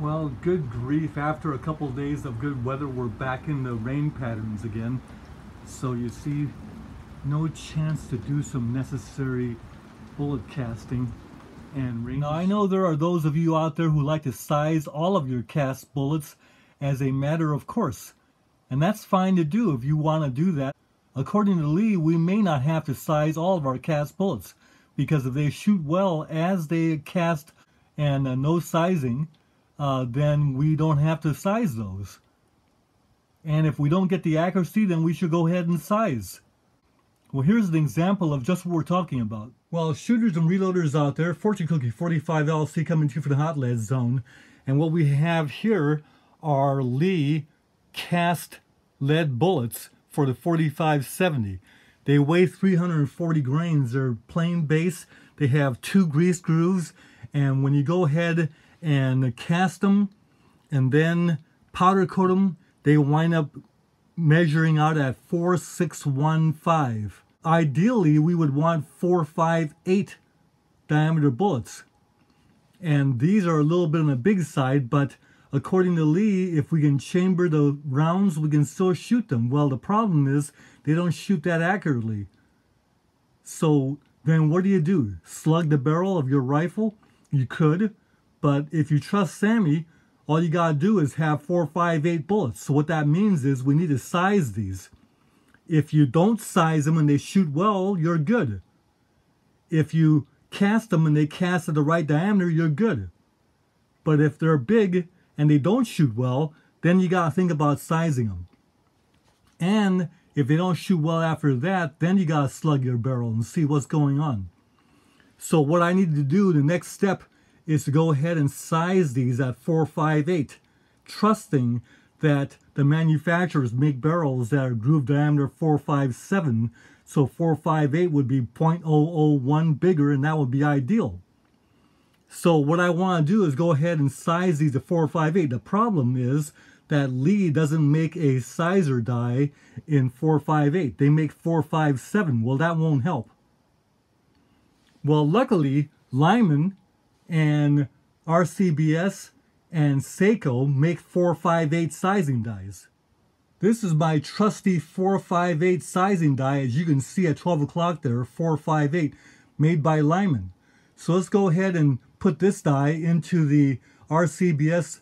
Well, good grief. After a couple of days of good weather, we're back in the rain patterns again. So you see, no chance to do some necessary bullet casting and range. Now, I know there are those of you out there who like to size all of your cast bullets as a matter of course. And that's fine to do if you want to do that. According to Lee, we may not have to size all of our cast bullets because if they shoot well as they cast and no sizing, then we don't have to size those. And if we don't get the accuracy, then we should go ahead and size. Well, here's an example of just what we're talking about. Well, shooters and reloaders out there, Fortune Cookie 45 LC coming to you for the hot lead zone. And what we have here are Lee cast lead bullets for the 4570. They weigh 340 grains. They're plain base. They have 2 grease grooves. And when you go ahead and cast them and then powder coat them, they wind up measuring out at 4.615. Ideally, we would want 4.58 diameter bullets. And these are a little bit on the big side, but according to Lee, if we can chamber the rounds, we can still shoot them. Well, the problem is they don't shoot that accurately. So then what do? Slug the barrel of your rifle? You could. But if you trust Sammy, all you gotta do is have 4.58 bullets. So what that means is we need to size these. If you don't size them and they shoot well, you're good. If you cast them and they cast at the right diameter, you're good. But if they're big and they don't shoot well, then you gotta think about sizing them. And if they don't shoot well after that, then you gotta slug your barrel and see what's going on. So what I need to do, the next step, is to go ahead and size these at 4.58, trusting that the manufacturers make barrels that are groove diameter 4.57, so 4.58 would be 0.001 bigger, and that would be ideal. So what I want to do is go ahead and size these at 4.58. The problem is that Lee doesn't make a sizer die in 4.58. They make 4.57. Well, that won't help. Well, luckily, Lyman and RCBS and Seiko make 4.58 sizing dies. This is my trusty 4.58 sizing die, as you can see at 12 o'clock there, 4.58, made by Lyman. So let's go ahead and put this die into the RCBS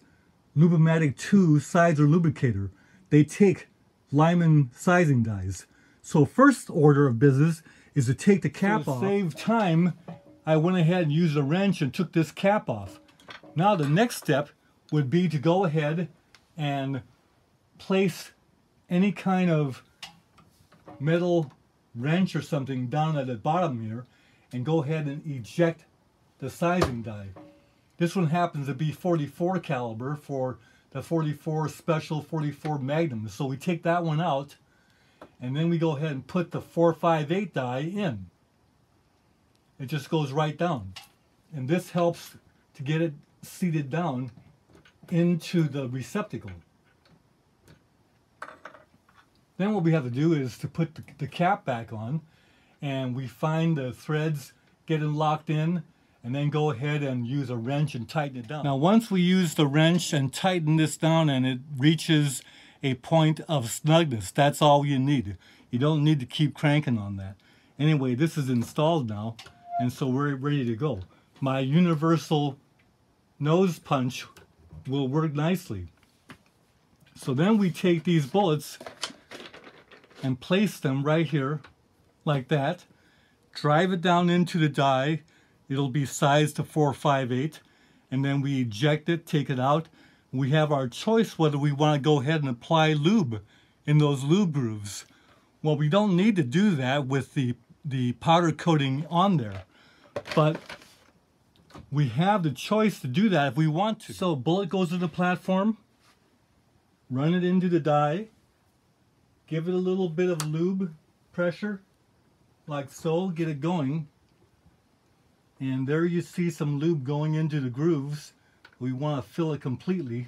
Lube A Matic 2 sizer lubricator. They take Lyman sizing dies. So first order of business is to take the cap off. To save time, I went ahead and used a wrench and took this cap off. Now the next step would be to go ahead and place any kind of metal wrench or something down at the bottom here and go ahead and eject the sizing die. This one happens to be 44 caliber for the 44 Special 44 Magnum. So we take that one out and then we go ahead and put the 4.58 die in. It just goes right down. And this helps to get it seated down into the receptacle. Then what we have to do is to put the cap back on, and we find the threads getting locked in, and then go ahead and use a wrench and tighten it down. Now once we use the wrench and tighten this down and it reaches a point of snugness, that's all you need. You don't need to keep cranking on that. Anyway, this is installed now, and so we're ready to go. My universal nose punch will work nicely. So then we take these bullets and place them right here like that, drive it down into the die. It'll be sized to 4.58, and then we eject it, take it out. We have our choice whether we want to go ahead and apply lube in those lube grooves. Well, we don't need to do that with the powder coating on there, but we have the choice to do that if we want to. So bullet goes to the platform, run it into the die, give it a little bit of lube pressure, like so, get it going. And there you see some lube going into the grooves. We want to fill it completely.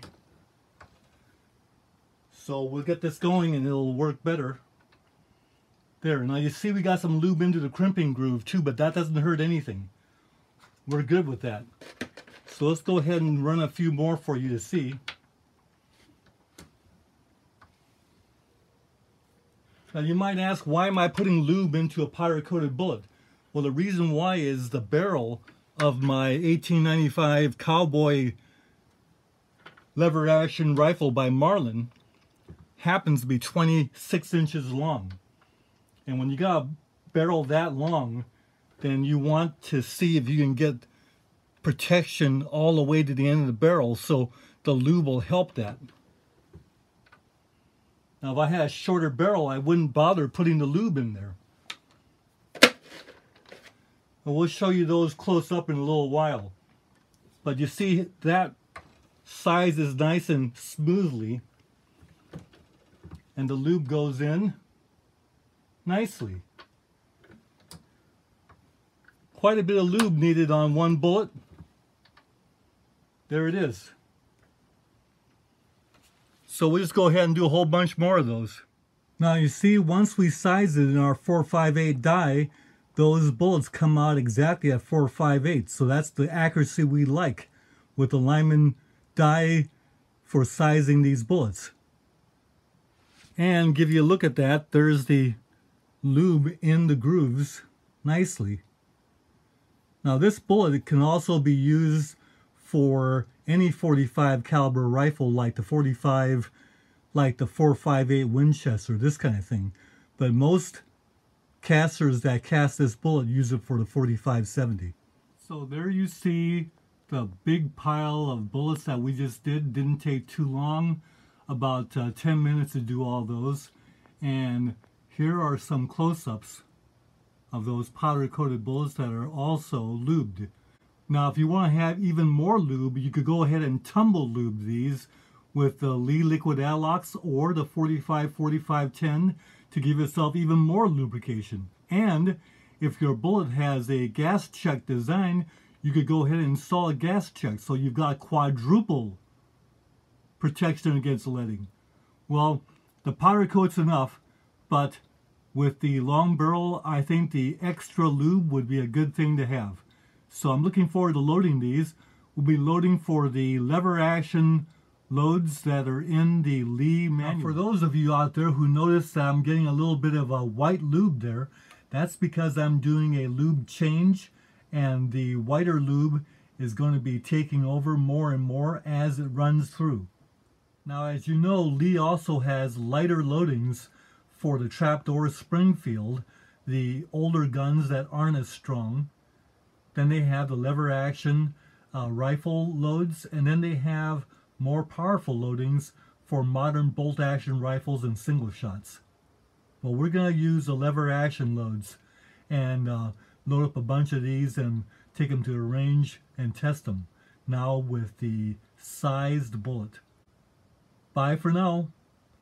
So we'll get this going and it'll work better. There, now you see we got some lube into the crimping groove too, but that doesn't hurt anything. We're good with that. So let's go ahead and run a few more for you to see. Now you might ask, why am I putting lube into a powder-coated bullet? Well, the reason why is the barrel of my 1895 Cowboy lever action rifle by Marlin happens to be 26 inches long. And when you got a barrel that long, then you want to see if you can get protection all the way to the end of the barrel, so the lube will help that. Now if I had a shorter barrel, I wouldn't bother putting the lube in there. And we'll show you those close up in a little while. But you see that sizes nice and smoothly, and the lube goes in nicely. Quite a bit of lube needed on one bullet. There it is. So we'll just go ahead and do a whole bunch more of those. Now you see, once we size it in our 4.58 die, those bullets come out exactly at 4.58. So that's the accuracy we like with the Lyman die for sizing these bullets. And give you a look at that, there's the lube in the grooves nicely. Now this bullet can also be used for any 45 caliber rifle, like the 45, like the 4.58 Winchester, this kind of thing. But most casters that cast this bullet use it for the 45-70. So there you see the big pile of bullets that we just did. Didn't take too long, about 10 minutes to do all those. And here are some close-ups of those powder-coated bullets that are also lubed. Now if you want to have even more lube, you could go ahead and tumble lube these with the Lee Liquid Alox or the 45-45-10 to give yourself even more lubrication. And if your bullet has a gas check design, you could go ahead and install a gas check, so you've got quadruple protection against leading. Well, the powder coat's enough, but with the long barrel, I think the extra lube would be a good thing to have. So I'm looking forward to loading these. We'll be loading for the lever action loads that are in the Lee manual. Now, for those of you out there who notice that I'm getting a little bit of a white lube there, that's because I'm doing a lube change, and the whiter lube is going to be taking over more and more as it runs through. Now, as you know, Lee also has lighter loadings for the trapdoor Springfield, the older guns that aren't as strong. Then they have the lever action rifle loads, and then they have more powerful loadings for modern bolt action rifles and single shots. Well, we're going to use the lever action loads and load up a bunch of these and take them to the range and test them now with the sized bullet. Bye for now.